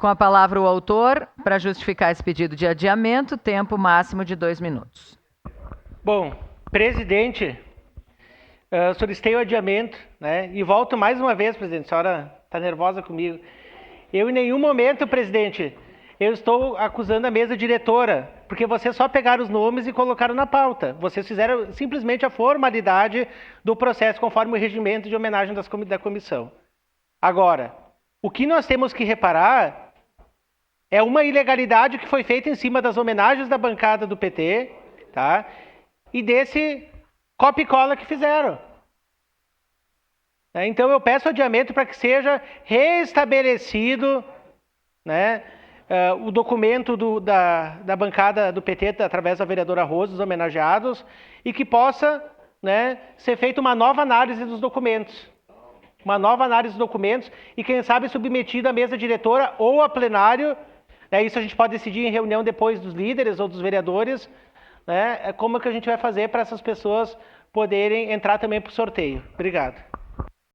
Com a palavra o autor, para justificar esse pedido de adiamento, tempo máximo de 2 minutos. Bom, presidente, solicitei o adiamento, né? E volto mais uma vez, presidente, a senhora está nervosa comigo. Eu, em nenhum momento, presidente, eu estou acusando a mesa diretora, porque vocês só pegaram os nomes e colocaram na pauta. Vocês fizeram simplesmente a formalidade do processo conforme o regimento de homenagem da comissão. Agora, o que nós temos que reparar é uma ilegalidade que foi feita em cima das homenagens da bancada do PT, tá? E desse copia e cola que fizeram. Então eu peço adiamento para que seja restabelecido, né, o documento da bancada do PT, através da vereadora Rose, dos homenageados, e que possa, né, ser feita uma nova análise dos documentos. Uma nova análise dos documentos e, quem sabe, submetido à mesa diretora ou a plenário. Isso a gente pode decidir em reunião depois dos líderes ou dos vereadores, né, como é que a gente vai fazer para essas pessoas poderem entrar também para o sorteio. Obrigado.